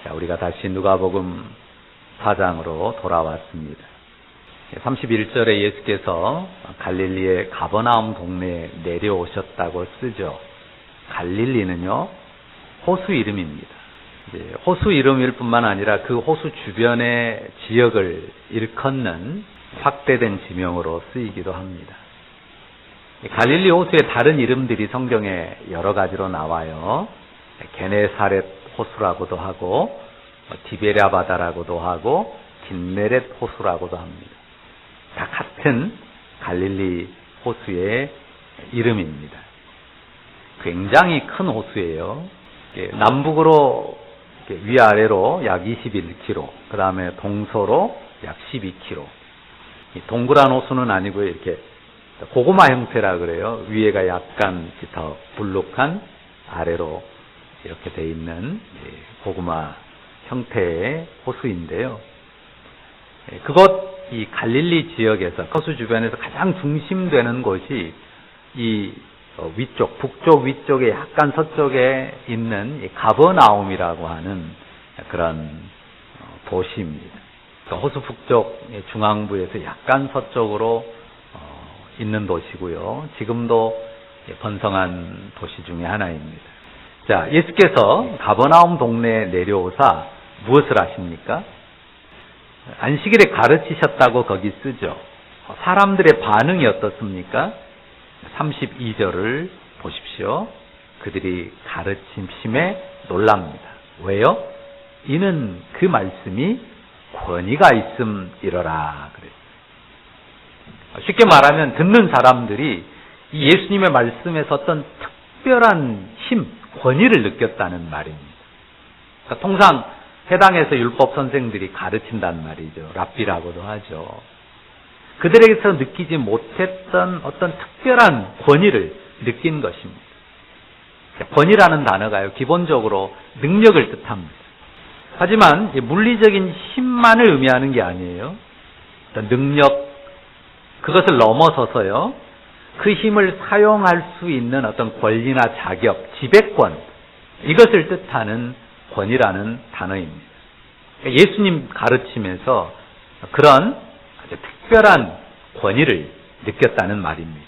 자, 우리가 다시 누가복음 4장으로 돌아왔습니다. 31절에 예수께서 갈릴리의 가버나움 동네에 내려오셨다고 쓰죠. 갈릴리는요, 호수 이름입니다. 호수 이름일 뿐만 아니라 그 호수 주변의 지역을 일컫는 확대된 지명으로 쓰이기도 합니다. 갈릴리 호수의 다른 이름들이 성경에 여러 가지로 나와요. 게네사렛 호수라고도 하고 디베랴 바다라고도 하고 긴네렛 호수라고도 합니다. 다 같은 갈릴리 호수의 이름입니다. 굉장히 큰 호수예요. 남북으로 위아래로 약 21km, 그 다음에 동서로 약 12km. 동그란 호수는 아니고요. 이렇게 고구마 형태라 그래요. 위에가 약간 더 불룩한, 아래로 이렇게 돼 있는 고구마 형태의 호수인데요. 그곳 이 갈릴리 지역에서 호수 주변에서 가장 중심되는 곳이 이 위쪽, 북쪽 위쪽에 약간 서쪽에 있는 이 가버나움이라고 하는 그런 도시입니다. 그러니까 호수 북쪽 중앙부에서 약간 서쪽으로 있는 도시고요. 지금도 번성한 도시 중에 하나입니다. 자, 예수께서 가버나움 동네에 내려오사 무엇을 하십니까? 안식일에 가르치셨다고 거기 쓰죠. 사람들의 반응이 어떻습니까? 32절을 보십시오. 그들이 가르침심에 놀랍니다. 왜요? 이는 그 말씀이 권위가 있음이러라 그랬어요. 쉽게 말하면 듣는 사람들이 이 예수님의 말씀에서 어떤 특별한 힘, 권위를 느꼈다는 말입니다. 그러니까 통상 해당에서 율법 선생들이 가르친단 말이죠. 랍비라고도 하죠. 그들에게서 느끼지 못했던 어떤 특별한 권위를 느낀 것입니다. 권위라는 단어가요, 기본적으로 능력을 뜻합니다. 하지만 물리적인 힘만을 의미하는 게 아니에요. 어떤 능력, 그것을 넘어서서요, 그 힘을 사용할 수 있는 어떤 권리나 자격, 지배권, 이것을 뜻하는 권위라는 단어입니다. 예수님 가르치면서 그런 아주 특별한 권위를 느꼈다는 말입니다.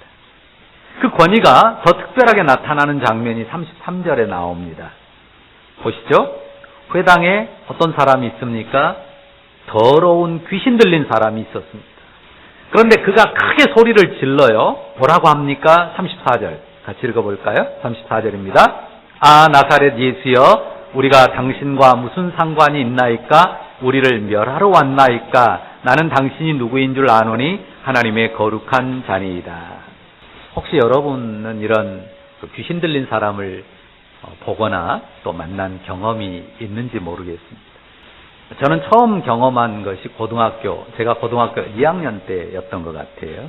그 권위가 더 특별하게 나타나는 장면이 33절에 나옵니다. 보시죠. 회당에 어떤 사람이 있습니까? 더러운 귀신 들린 사람이 있었습니다. 그런데 그가 크게 소리를 질러요. 뭐라고 합니까? 34절 같이 읽어볼까요? 34절입니다. 아, 나사렛 예수여, 우리가 당신과 무슨 상관이 있나이까? 우리를 멸하러 왔나이까? 나는 당신이 누구인 줄 아노니 하나님의 거룩한 자니이다. 혹시 여러분은 이런 귀신 들린 사람을 보거나 또 만난 경험이 있는지 모르겠습니다. 저는 처음 경험한 것이 제가 고등학교 2학년 때였던 것 같아요.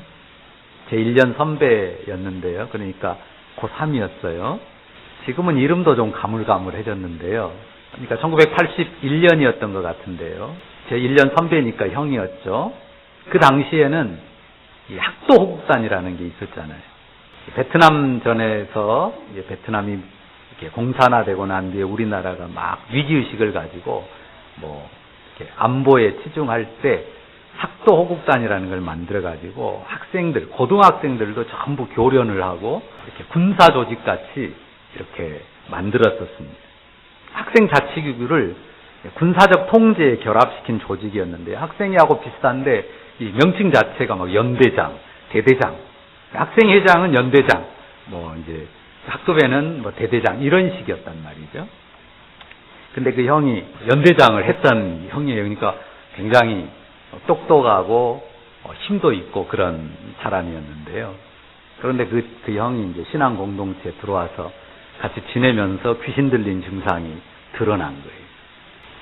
제 1년 선배였는데요. 그러니까 고3이었어요. 지금은 이름도 좀 가물가물해졌는데요. 그러니까 1981년이었던 것 같은데요. 제 1년 선배니까 형이었죠. 그 당시에는 이 학도 호국단이라는 게 있었잖아요. 베트남 전에서 베트남이 이렇게 공산화되고 난 뒤에 우리나라가 막 위기의식을 가지고 이렇게 안보에 치중할 때 학도 호국단이라는 걸 만들어 가지고 학생들, 고등학생들도 전부 교련을 하고 이렇게 군사 조직 같이 이렇게 만들었었습니다. 학생 자치구를 군사적 통제에 결합시킨 조직이었는데 학생회하고 비슷한데 이 명칭 자체가 막 연대장, 대대장, 학생회장은 연대장, 이제 학급에는 대대장 이런 식이었단 말이죠. 근데 그 형이 연대장을 했던 형이에요. 그러니까 굉장히 똑똑하고 힘도 있고 그런 사람이었는데요. 그런데 그 형이 이제 신앙 공동체에 들어와서 같이 지내면서 귀신 들린 증상이 드러난 거예요.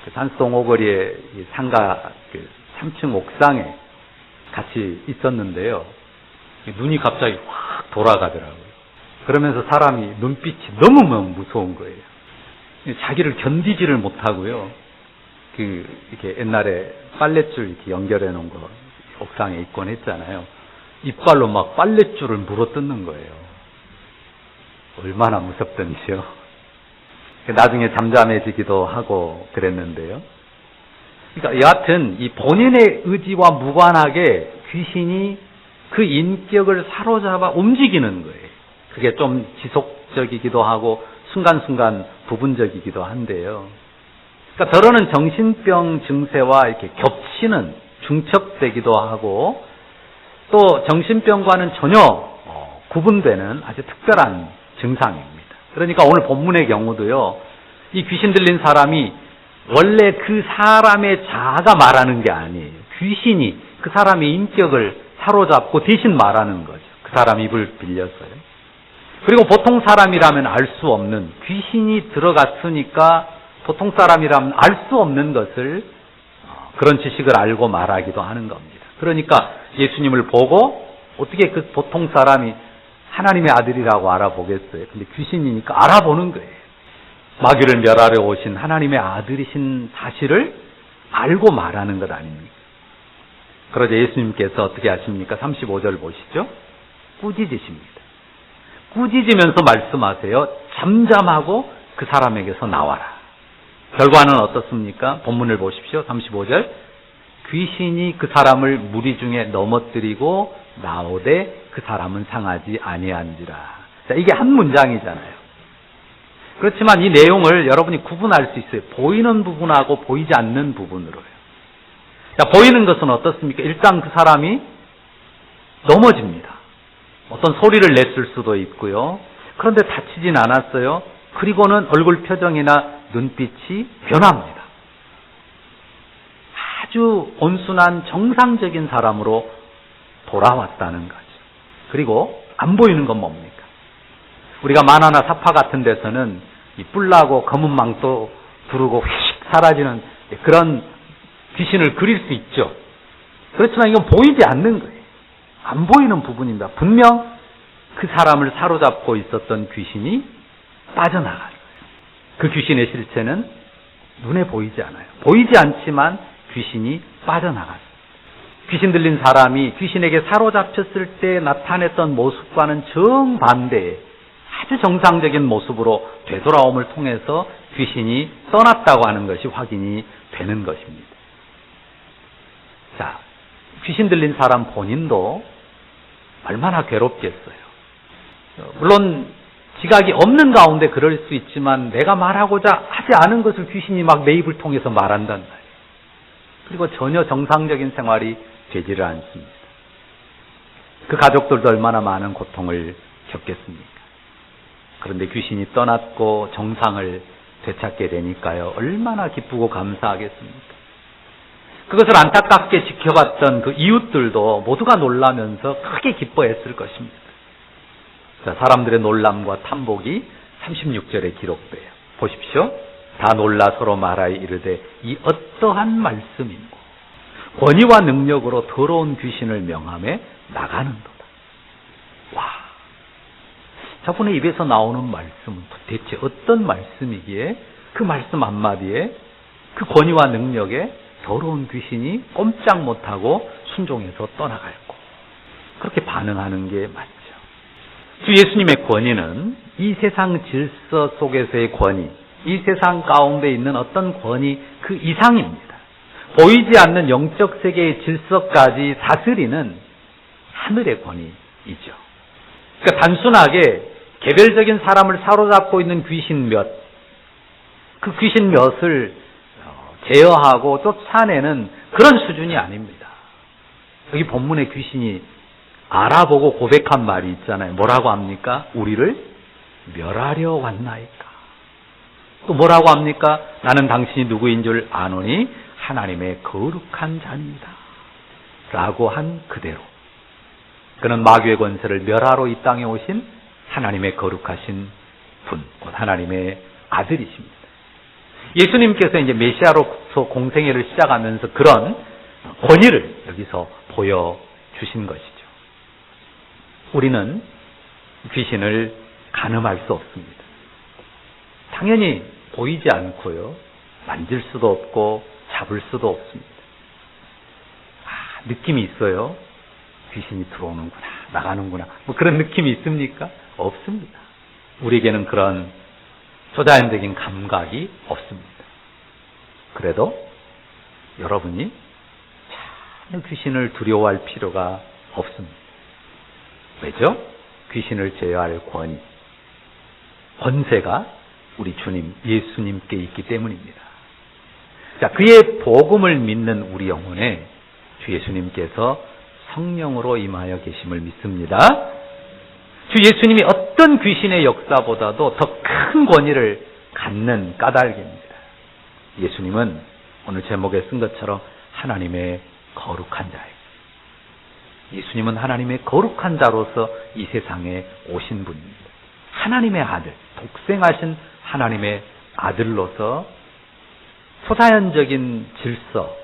그 산수동 오거리에 상가 3층 옥상에 같이 있었는데요. 눈이 갑자기 확 돌아가더라고요. 그러면서 사람이 눈빛이 너무너무 무서운 거예요. 자기를 견디지를 못하고요. 이렇게 옛날에 빨랫줄 이렇게 연결해 놓은 거 옥상에 있곤 했잖아요. 이빨로 막 빨랫줄을 물어뜯는 거예요. 얼마나 무섭던지요. 나중에 잠잠해지기도 하고 그랬는데요. 그러니까 여하튼 이 본인의 의지와 무관하게 귀신이 그 인격을 사로잡아 움직이는 거예요. 그게 좀 지속적이기도 하고 순간순간 부분적이기도 한데요. 그러니까 더러는 정신병 증세와 이렇게 겹치는 중첩되기도 하고 또 정신병과는 전혀 구분되는 아주 특별한 증상입니다. 그러니까 오늘 본문의 경우도요, 이 귀신 들린 사람이 원래 그 사람의 자아가 말하는 게 아니에요. 귀신이 그 사람의 인격을 사로잡고 대신 말하는 거죠. 그 사람 입을 빌려서요. 그리고 보통 사람이라면 알 수 없는, 귀신이 들어갔으니까 보통 사람이라면 알 수 없는 것을 그런 지식을 알고 말하기도 하는 겁니다. 그러니까 예수님을 보고 어떻게 그 보통 사람이 하나님의 아들이라고 알아보겠어요? 근데 귀신이니까 알아보는 거예요. 마귀를 멸하려 오신 하나님의 아들이신 사실을 알고 말하는 것 아닙니까? 그러자 예수님께서 어떻게 하십니까? 35절 보시죠. 꾸짖으십니다. 꾸짖으면서 말씀하세요. 잠잠하고 그 사람에게서 나와라. 결과는 어떻습니까? 본문을 보십시오. 35절. 귀신이 그 사람을 무리 중에 넘어뜨리고 나오되 그 사람은 상하지 아니한지라. 자, 이게 한 문장이잖아요. 그렇지만 이 내용을 여러분이 구분할 수 있어요. 보이는 부분하고 보이지 않는 부분으로요. 자, 보이는 것은 어떻습니까? 일단 그 사람이 넘어집니다. 어떤 소리를 냈을 수도 있고요. 그런데 다치진 않았어요. 그리고는 얼굴 표정이나 눈빛이 변합니다. 아주 온순한 정상적인 사람으로 돌아왔다는 거죠. 그리고 안 보이는 건 뭡니까? 우리가 만화나 사파 같은 데서는 이 뿔나고 검은 망토 두르고 휙 사라지는 그런 귀신을 그릴 수 있죠. 그렇지만 이건 보이지 않는 거예요. 안 보이는 부분입니다. 분명 그 사람을 사로잡고 있었던 귀신이 빠져나가는 거예요. 그 귀신의 실체는 눈에 보이지 않아요. 보이지 않지만 귀신이 빠져나갔어요. 귀신 들린 사람이 귀신에게 사로잡혔을 때 나타냈던 모습과는 정반대의 아주 정상적인 모습으로 되돌아옴을 통해서 귀신이 떠났다고 하는 것이 확인이 되는 것입니다. 자, 귀신 들린 사람 본인도 얼마나 괴롭겠어요. 물론 지각이 없는 가운데 그럴 수 있지만 내가 말하고자 하지 않은 것을 귀신이 막 내 입을 통해서 말한단 말이에요. 그리고 전혀 정상적인 생활이 되지를 않습니다. 그 가족들도 얼마나 많은 고통을 겪겠습니까? 그런데 귀신이 떠났고 정상을 되찾게 되니까요. 얼마나 기쁘고 감사하겠습니까? 그것을 안타깝게 지켜봤던 그 이웃들도 모두가 놀라면서 크게 기뻐했을 것입니다. 자, 사람들의 놀람과 탐복이 36절에 기록돼요. 보십시오. 다 놀라 서로 말하여 이르되 이 어떠한 말씀인고 권위와 능력으로 더러운 귀신을 명함에 나가는도다. 와, 저분의 입에서 나오는 말씀은 도대체 어떤 말씀이기에 그 말씀 한마디에 그 권위와 능력에 더러운 귀신이 꼼짝 못하고 순종해서 떠나갈고 그렇게 반응하는 게 맞죠. 주 예수님의 권위는 이 세상 질서 속에서의 권위, 이 세상 가운데 있는 어떤 권위 그 이상입니다. 보이지 않는 영적 세계의 질서까지 다스리는 하늘의 권위이죠. 그러니까 단순하게 개별적인 사람을 사로잡고 있는 귀신 몇, 그 귀신 몇을 제어하고 쫓아내는 그런 수준이 아닙니다. 여기 본문의 귀신이 알아보고 고백한 말이 있잖아요. 뭐라고 합니까? 우리를 멸하려 왔나이까. 또 뭐라고 합니까? 나는 당신이 누구인 줄 아노니 하나님의 거룩한 자입니다. 라고 한 그대로 그는 마귀의 권세를 멸하러 이 땅에 오신 하나님의 거룩하신 분, 곧 하나님의 아들이십니다. 예수님께서 이제 메시아로서 공생애를 시작하면서 그런 권위를 여기서 보여주신 것이죠. 우리는 귀신을 가늠할 수 없습니다. 당연히 보이지 않고요. 만질 수도 없고 잡을 수도 없습니다. 느낌이 있어요. 귀신이 들어오는구나, 나가는구나. 뭐 그런 느낌이 있습니까? 없습니다. 우리에게는 그런 초자연적인 감각이 없습니다. 그래도 여러분이 전혀 귀신을 두려워할 필요가 없습니다. 왜죠? 귀신을 제어할 권세가 우리 주님 예수님께 있기 때문입니다. 자, 그의 복음을 믿는 우리 영혼에 주 예수님께서 성령으로 임하여 계심을 믿습니다. 주 예수님이 어떤 귀신의 역사보다도 더 큰 권위를 갖는 까닭입니다. 예수님은 오늘 제목에 쓴 것처럼 하나님의 거룩한 자예요. 예수님은 하나님의 거룩한 자로서 이 세상에 오신 분입니다. 하나님의 아들, 독생하신 하나님의 아들로서 초자연적인 질서,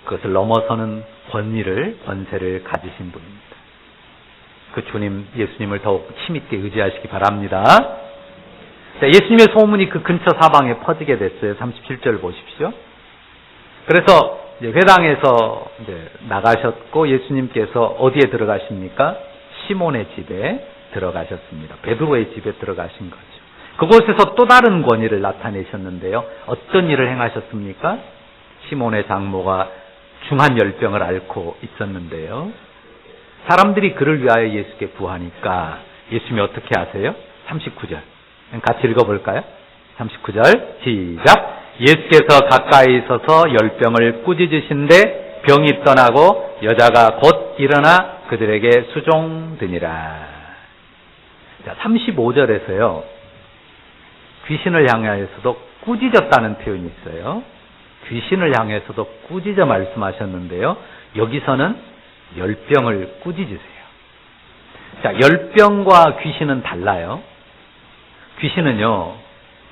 그것을 넘어서는 권세를 가지신 분입니다. 그 주님, 예수님을 더욱 힘있게 의지하시기 바랍니다. 자, 예수님의 소문이 그 근처 사방에 퍼지게 됐어요. 37절 보십시오. 그래서 이제 회당에서 이제 나가셨고 예수님께서 어디에 들어가십니까? 시몬의 집에 들어가셨습니다. 베드로의 집에 들어가신 거죠. 그곳에서 또 다른 권위를 나타내셨는데요. 어떤 일을 행하셨습니까? 시몬의 장모가 중한 열병을 앓고 있었는데요. 사람들이 그를 위하여 예수께 구하니까 예수님이 어떻게 하세요? 39절. 같이 읽어볼까요? 39절 시작. 예수께서 가까이 있어서 열병을 꾸짖으신데 병이 떠나고 여자가 곧 일어나 그들에게 수종드니라. 자, 35절에서요. 귀신을 향하여서도 꾸짖었다는 표현이 있어요. 귀신을 향해서도 꾸짖어 말씀하셨는데요. 여기서는 열병을 꾸짖으세요. 자, 열병과 귀신은 달라요. 귀신은요,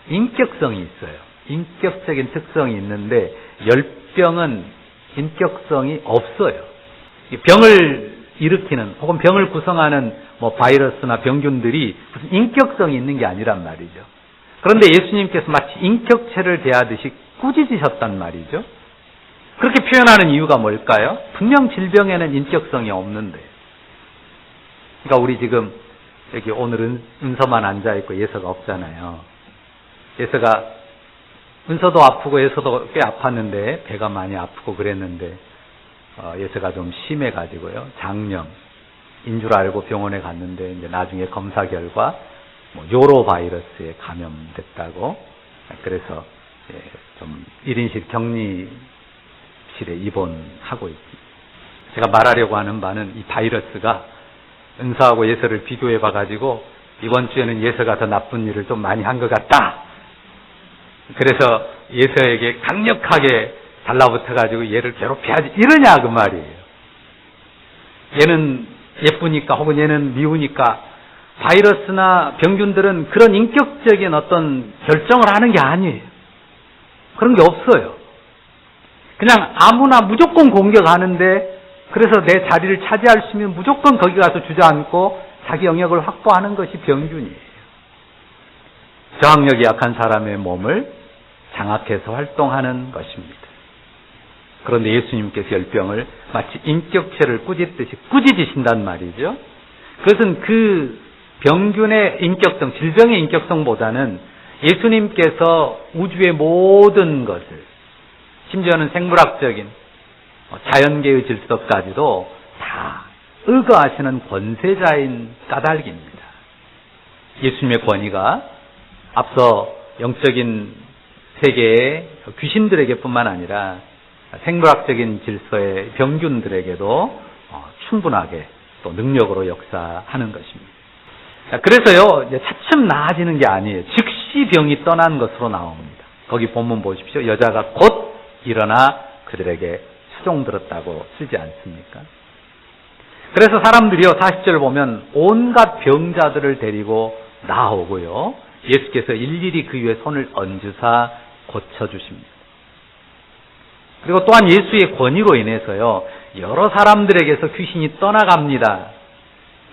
인격성이 있어요. 인격적인 특성이 있는데 열병은 인격성이 없어요. 병을 일으키는 혹은 병을 구성하는 바이러스나 병균들이 무슨 인격성이 있는 게 아니란 말이죠. 그런데 예수님께서 마치 인격체를 대하듯이 꾸짖으셨단 말이죠. 그렇게 표현하는 이유가 뭘까요? 분명 질병에는 인격성이 없는데. 그러니까 우리 지금 여기 오늘은 은서만 앉아있고 예서가 없잖아요. 예서가 은서도 아프고 예서도 꽤 아팠는데 배가 많이 아프고 그랬는데 예서가 좀 심해가지고요. 장염인 줄 알고 병원에 갔는데 이제 나중에 검사 결과 요로 바이러스에 감염됐다고. 그래서 좀 1인실 격리실에 입원하고 있지. 제가 말하려고 하는 바는 이 바이러스가 은서하고 예서를 비교해 봐가지고 이번 주에는 예서가 더 나쁜 일을 좀 많이 한 것 같다. 그래서 예서에게 강력하게 달라붙어가지고 얘를 괴롭혀야지 이러냐 그 말이에요. 얘는 예쁘니까 혹은 얘는 미우니까. 바이러스나 병균들은 그런 인격적인 어떤 결정을 하는 게 아니에요. 그런 게 없어요. 그냥 아무나 무조건 공격하는데 그래서 내 자리를 차지할 수 있으면 무조건 거기 가서 주저앉고 자기 영역을 확보하는 것이 병균이에요. 저항력이 약한 사람의 몸을 장악해서 활동하는 것입니다. 그런데 예수님께서 열병을 마치 인격체를 꾸짖듯이 꾸짖으신단 말이죠. 그것은 그 병균의 인격성, 질병의 인격성보다는 예수님께서 우주의 모든 것을, 심지어는 생물학적인 자연계의 질서까지도 다 의거하시는 권세자인 까닭입니다. 예수님의 권위가 앞서 영적인 세계의 귀신들에게 뿐만 아니라 생물학적인 질서의 병균들에게도 충분하게 또 능력으로 역사하는 것입니다. 그래서요, 이제 차츰 나아지는 게 아니에요. 즉시 병이 떠난 것으로 나옵니다. 거기 본문 보십시오. 여자가 곧 일어나 그들에게 수종들었다고 쓰지 않습니까? 그래서 사람들이요, 40절 보면 온갖 병자들을 데리고 나오고요. 예수께서 일일이 그 위에 손을 얹으사 고쳐주십니다. 그리고 또한 예수의 권위로 인해서요, 여러 사람들에게서 귀신이 떠나갑니다.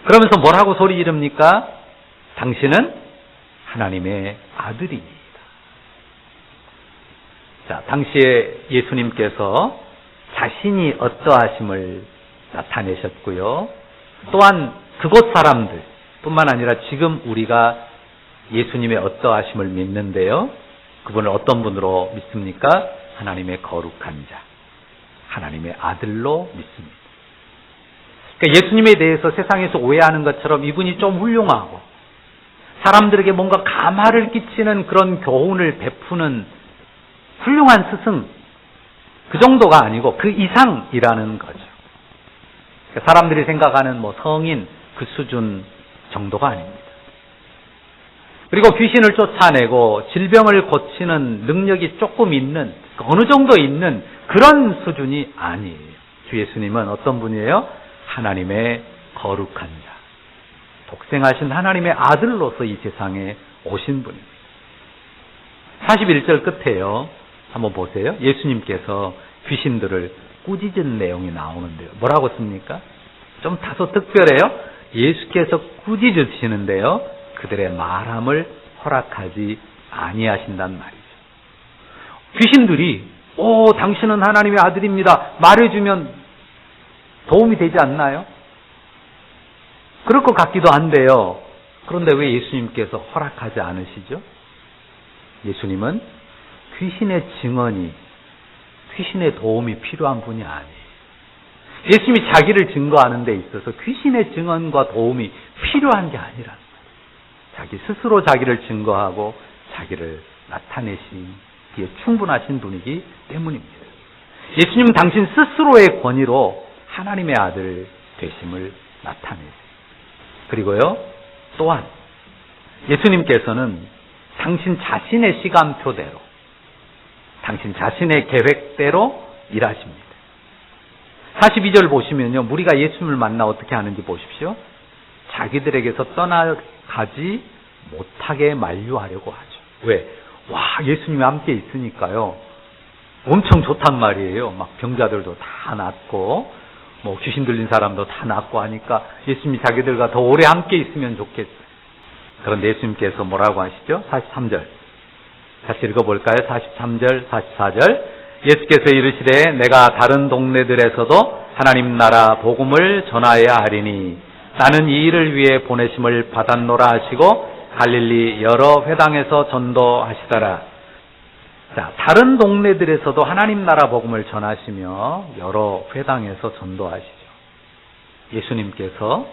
그러면서 뭐라고 소리 지릅니까? 당신은 하나님의 아들입니다. 자, 당시에 예수님께서 자신이 어떠하심을 나타내셨고요. 또한 그곳 사람들 뿐만 아니라 지금 우리가 예수님의 어떠하심을 믿는데요. 그분을 어떤 분으로 믿습니까? 하나님의 거룩한 자, 하나님의 아들로 믿습니다. 그러니까 예수님에 대해서 세상에서 오해하는 것처럼 이분이 좀 훌륭하고 사람들에게 뭔가 감화를 끼치는 그런 교훈을 베푸는 훌륭한 스승, 그 정도가 아니고 그 이상이라는 거죠. 그러니까 사람들이 생각하는 성인 그 수준 정도가 아닙니다. 그리고 귀신을 쫓아내고 질병을 고치는 능력이 조금 있는, 어느 정도 있는 그런 수준이 아니에요. 주 예수님은 어떤 분이에요? 하나님의 거룩한 자, 독생하신 하나님의 아들로서 이 세상에 오신 분입니다. 41절 끝에요. 한번 보세요. 예수님께서 귀신들을 꾸짖은 내용이 나오는데요. 뭐라고 씁니까? 좀 다소 특별해요. 예수께서 꾸짖으시는데요. 그들의 말함을 허락하지 아니하신단 말이죠. 귀신들이 당신은 하나님의 아들입니다. 말해주면 도움이 되지 않나요? 그럴 것 같기도 한데요. 그런데 왜 예수님께서 허락하지 않으시죠? 예수님은 귀신의 증언이, 귀신의 도움이 필요한 분이 아니에요. 예수님이 자기를 증거하는 데 있어서 귀신의 증언과 도움이 필요한 게 아니라 자기 스스로 자기를 증거하고 자기를 나타내시기에 충분하신 분이기 때문입니다. 예수님은 당신 스스로의 권위로 하나님의 아들 되심을 나타내세요. 그리고요, 또한 예수님께서는 당신 자신의 시간표대로, 당신 자신의 계획대로 일하십니다. 42절 보시면요, 무리가 예수님을 만나 어떻게 하는지 보십시오. 자기들에게서 떠나가지 못하게 만류하려고 하죠. 왜? 예수님이 함께 있으니까요, 엄청 좋단 말이에요. 막 병자들도 다 낫고, 귀신 들린 사람도 다 낫고 하니까 예수님이 자기들과 더 오래 함께 있으면 좋겠어요. 그런데 예수님께서 뭐라고 하시죠? 43절. 다시 읽어볼까요? 43절, 44절. 예수께서 이르시되 내가 다른 동네들에서도 하나님 나라 복음을 전하여야 하리니 나는 이 일을 위해 보내심을 받았노라 하시고 갈릴리 여러 회당에서 전도하시더라. 자, 다른 동네들에서도 하나님 나라 복음을 전하시며 여러 회당에서 전도하시죠. 예수님께서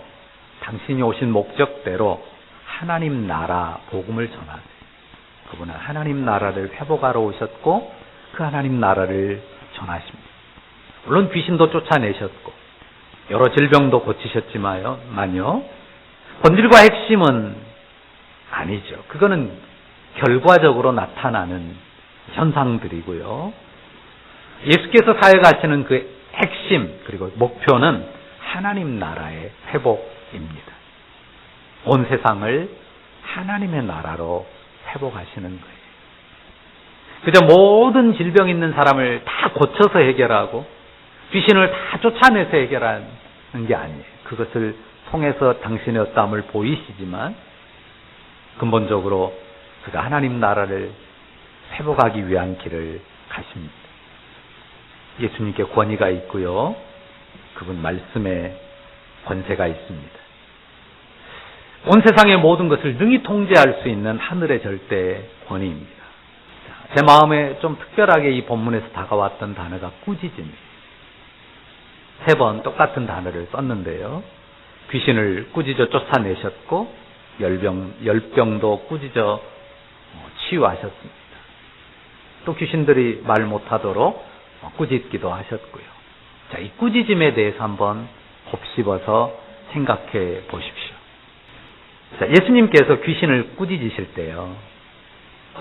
당신이 오신 목적대로 하나님 나라 복음을 전하세요. 그분은 하나님 나라를 회복하러 오셨고 그 하나님 나라를 전하십니다. 물론 귀신도 쫓아내셨고 여러 질병도 고치셨지만요, 본질과 핵심은 아니죠. 그거는 결과적으로 나타나는 현상들이고요. 예수께서 사역하시는 그 핵심 그리고 목표는 하나님 나라의 회복입니다. 온 세상을 하나님의 나라로 회복하시는 거예요. 그저 모든 질병 있는 사람을 다 고쳐서 해결하고 귀신을 다 쫓아내서 해결하는 게 아니에요. 그것을 통해서 당신의 어떠함을 보이시지만 근본적으로 그가 하나님 나라를 회복하기 위한 길을 가십니다. 예수님께 권위가 있고요. 그분 말씀에 권세가 있습니다. 온 세상의 모든 것을 능히 통제할 수 있는 하늘의 절대 권위입니다. 제 마음에 좀 특별하게 이 본문에서 다가왔던 단어가 꾸짖음입니다. 3번 똑같은 단어를 썼는데요. 귀신을 꾸짖어 쫓아내셨고 열병도 꾸짖어 치유하셨습니다. 또 귀신들이 말 못하도록 꾸짖기도 하셨고요. 자, 이 꾸짖음에 대해서 한번 곱씹어서 생각해 보십시오. 자, 예수님께서 귀신을 꾸짖으실 때요,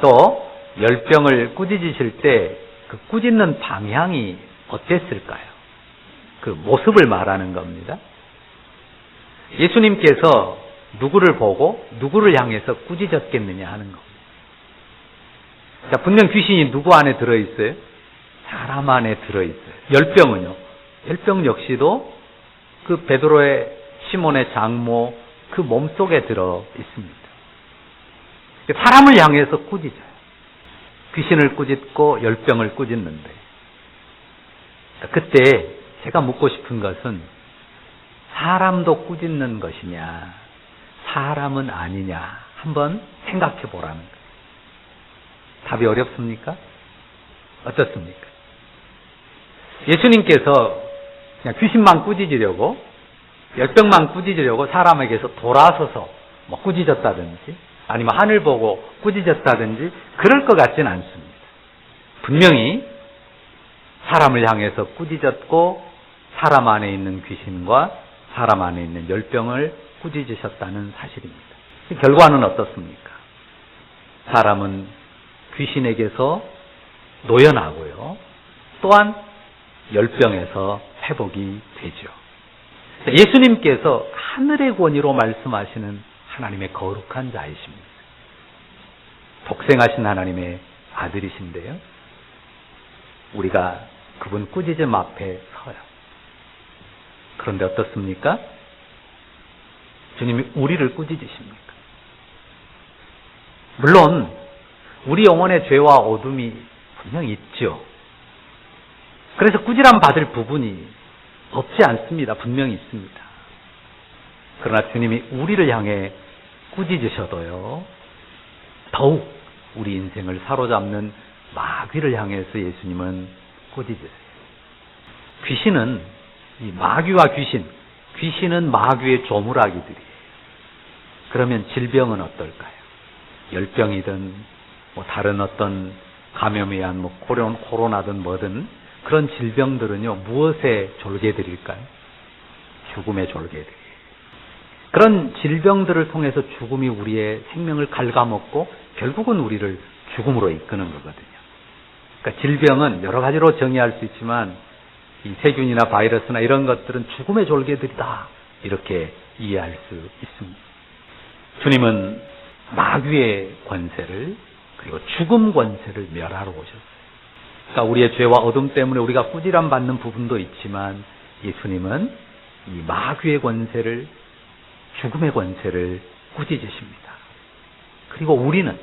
또 열병을 꾸짖으실 때 그 꾸짖는 방향이 어땠을까요? 그 모습을 말하는 겁니다. 예수님께서 누구를 보고 누구를 향해서 꾸짖었겠느냐 하는 겁니다. 자, 분명 귀신이 누구 안에 들어있어요? 사람 안에 들어있어요. 열병은요? 열병 역시도 그 베드로의 시몬의 장모 그 몸속에 들어 있습니다. 사람을 향해서 꾸짖어요. 귀신을 꾸짖고 열병을 꾸짖는데, 그때 제가 묻고 싶은 것은 사람도 꾸짖는 것이냐, 사람은 아니냐 한번 생각해 보라는 거예요. 답이 어렵습니까? 어떻습니까? 예수님께서 그냥 귀신만 꾸짖으려고, 열병만 꾸짖으려고 사람에게서 돌아서서 뭐 꾸짖었다든지 아니면 하늘 보고 꾸짖었다든지 그럴 것 같지는 않습니다. 분명히 사람을 향해서 꾸짖었고 사람 안에 있는 귀신과 사람 안에 있는 열병을 꾸짖으셨다는 사실입니다. 결과는 어떻습니까? 사람은 귀신에게서 노연하고요. 또한 열병에서 회복이 되죠. 예수님께서 하늘의 권위로 말씀하시는 하나님의 거룩한 자이십니다. 독생하신 하나님의 아들이신데요. 우리가 그분 꾸짖음 앞에 서요. 그런데 어떻습니까? 주님이 우리를 꾸짖으십니까? 물론 우리 영혼의 죄와 어둠이 분명히 있죠. 그래서 꾸지람 받을 부분이 없지 않습니다. 분명히 있습니다. 그러나 주님이 우리를 향해 꾸짖으셔도요, 더욱 우리 인생을 사로잡는 마귀를 향해서 예수님은 꾸짖으세요. 귀신은, 이 마귀와 귀신은 마귀의 조물아기들이에요. 그러면 질병은 어떨까요? 열병이든 뭐 다른 어떤 감염에 의한 뭐 코로나든 뭐든 그런 질병들은요, 무엇의 졸개들일까요? 죽음의 졸개들. 그런 질병들을 통해서 죽음이 우리의 생명을 갉아먹고 결국은 우리를 죽음으로 이끄는 거거든요. 그러니까 질병은 여러 가지로 정의할 수 있지만 이 세균이나 바이러스나 이런 것들은 죽음의 졸개들이다, 이렇게 이해할 수 있습니다. 주님은 마귀의 권세를, 그리고 죽음 권세를 멸하러 오셨어요. 그러니까 우리의 죄와 어둠 때문에 우리가 꾸지람 받는 부분도 있지만 예수님은 이 마귀의 권세를, 죽음의 권세를 꾸짖으십니다. 그리고 우리는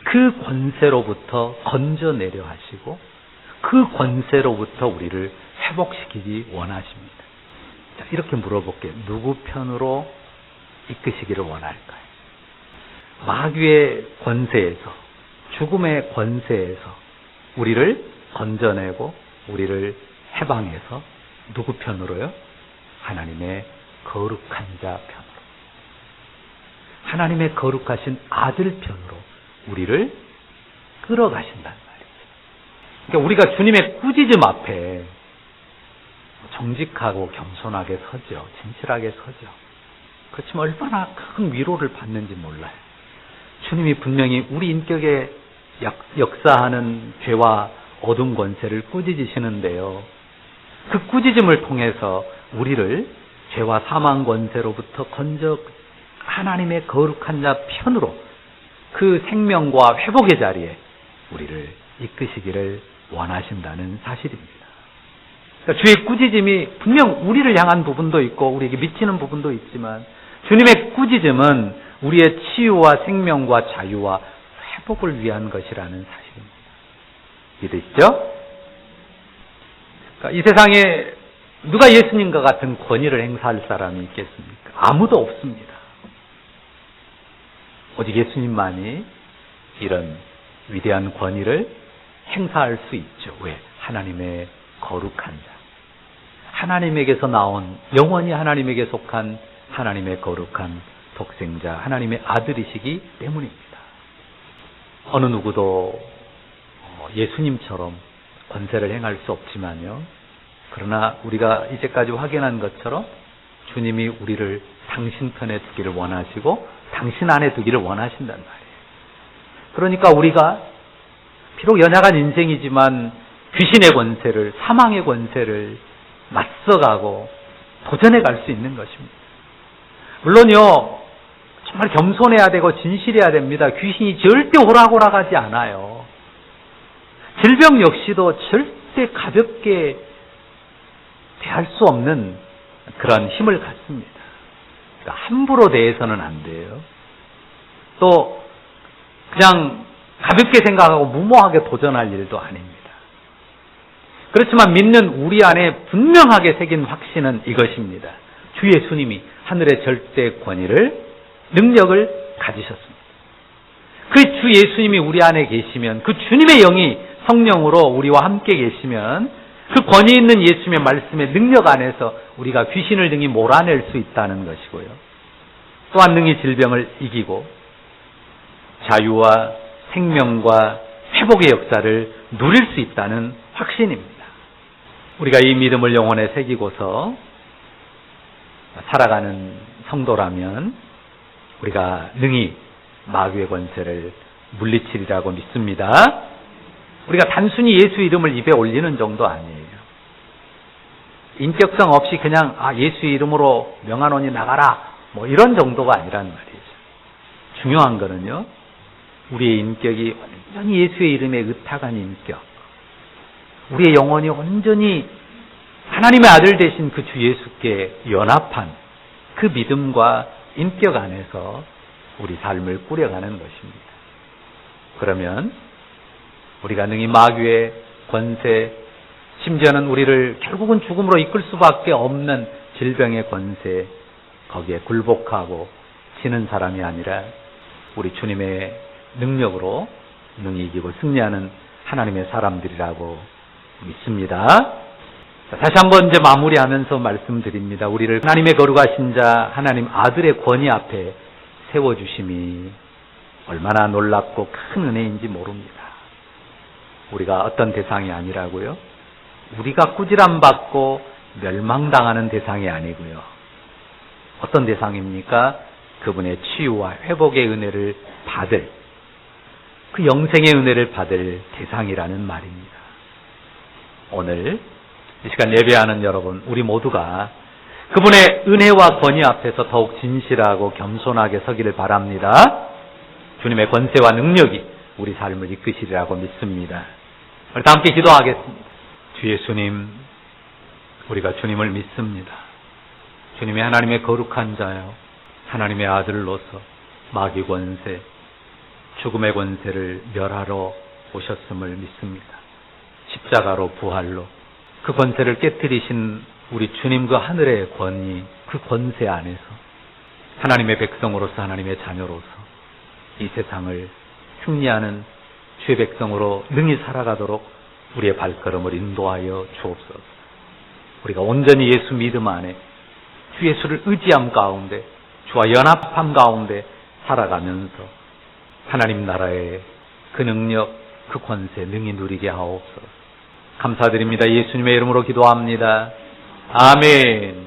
그 권세로부터 건져내려 하시고 그 권세로부터 우리를 회복시키기 원하십니다. 자, 이렇게 물어볼게요. 누구 편으로 이끄시기를 원할까요? 마귀의 권세에서, 죽음의 권세에서 우리를 건져내고 우리를 해방해서 누구 편으로요? 하나님의 거룩한 자 편으로, 하나님의 거룩하신 아들 편으로 우리를 끌어가신단 말이죠. 그러니까 우리가 주님의 꾸짖음 앞에 정직하고 겸손하게 서죠. 진실하게 서죠. 그렇지만 얼마나 큰 위로를 받는지 몰라요. 주님이 분명히 우리 인격에 역사하는 죄와 어둠 권세를 꾸짖으시는데요. 그 꾸짖음을 통해서 우리를 죄와 사망 권세로부터 건져 하나님의 거룩한 자 편으로 그 생명과 회복의 자리에 우리를 이끄시기를 원하신다는 사실입니다. 그러니까 주의 꾸짖음이 분명 우리를 향한 부분도 있고 우리에게 미치는 부분도 있지만 주님의 꾸짖음은 우리의 치유와 생명과 자유와 회복을 위한 것이라는 사실입니다. 이해되시죠? 그러니까 이 세상에 누가 예수님과 같은 권위를 행사할 사람이 있겠습니까? 아무도 없습니다. 오직 예수님만이 이런 위대한 권위를 행사할 수 있죠. 왜? 하나님의 거룩한 자, 하나님에게서 나온, 영원히 하나님에게 속한 하나님의 거룩한 독생자, 하나님의 아들이시기 때문입니다. 어느 누구도 예수님처럼 권세를 행할 수 없지만요, 그러나 우리가 이제까지 확인한 것처럼 주님이 우리를 당신 편에 두기를 원하시고 당신 안에 두기를 원하신단 말이에요. 그러니까 우리가 비록 연약한 인생이지만 귀신의 권세를, 사망의 권세를 맞서가고 도전해 갈 수 있는 것입니다. 물론요, 정말 겸손해야 되고 진실해야 됩니다. 귀신이 절대 오락오락하지 않아요. 질병 역시도 절대 가볍게 대할 수 없는 그런 힘을 갖습니다. 그러니까 함부로 대해서는 안 돼요. 또 그냥 가볍게 생각하고 무모하게 도전할 일도 아닙니다. 그렇지만 믿는 우리 안에 분명하게 새긴 확신은 이것입니다. 주 예수님이 하늘의 절대 권위를, 능력을 가지셨습니다. 주 예수님이 우리 안에 계시면, 그 주님의 영이 성령으로 우리와 함께 계시면 그 권위 있는 예수님의 말씀의 능력 안에서 우리가 귀신을 능히 몰아낼 수 있다는 것이고요. 또한 능히 질병을 이기고 자유와 생명과 회복의 역사를 누릴 수 있다는 확신입니다. 우리가 이 믿음을 영혼에 새기고서 살아가는 성도라면 우리가 능히 마귀의 권세를 물리치리라고 믿습니다. 우리가 단순히 예수 이름을 입에 올리는 정도 아니에요. 인격성 없이 그냥 예수 이름으로 명한원이 나가라 뭐 이런 정도가 아니란 말이죠. 중요한 거는요, 우리의 인격이 완전히 예수의 이름에 의탁한 인격, 우리의 영혼이 온전히 하나님의 아들 되신 그 주 예수께 연합한 그 믿음과 인격 안에서 우리 삶을 꾸려가는 것입니다. 그러면 우리가 능히 마귀의 권세, 심지어는 우리를 결국은 죽음으로 이끌 수밖에 없는 질병의 권세, 거기에 굴복하고 지는 사람이 아니라 우리 주님의 능력으로 능히 이기고 승리하는 하나님의 사람들이라고 믿습니다. 다시 한번 이제 마무리하면서 말씀드립니다. 우리를 하나님의 거룩하신 자, 하나님 아들의 권위 앞에 세워주심이 얼마나 놀랍고 큰 은혜인지 모릅니다. 우리가 어떤 대상이 아니라고요? 우리가 꾸지람받고 멸망당하는 대상이 아니고요. 어떤 대상입니까? 그분의 치유와 회복의 은혜를 받을, 그 영생의 은혜를 받을 대상이라는 말입니다. 오늘 이 시간 예배하는 여러분, 우리 모두가 그분의 은혜와 권위 앞에서 더욱 진실하고 겸손하게 서기를 바랍니다. 주님의 권세와 능력이 우리 삶을 이끄시리라고 믿습니다. 우리 다 함께 기도하겠습니다. 주 예수님, 우리가 주님을 믿습니다. 주님이 하나님의 거룩한 자요, 하나님의 아들로서 마귀 권세, 죽음의 권세를 멸하러 오셨음을 믿습니다. 십자가로 부활로 그 권세를 깨뜨리신 우리 주님 그 하늘의 권위, 그 권세 안에서 하나님의 백성으로서, 하나님의 자녀로서 이 세상을 승리하는 주의 백성으로 능히 살아가도록 우리의 발걸음을 인도하여 주옵소서. 우리가 온전히 예수 믿음 안에 주 예수를 의지함 가운데, 주와 연합함 가운데 살아가면서 하나님 나라의 그 능력, 그 권세 능히 누리게 하옵소서. 감사드립니다. 예수님의 이름으로 기도합니다. 아멘.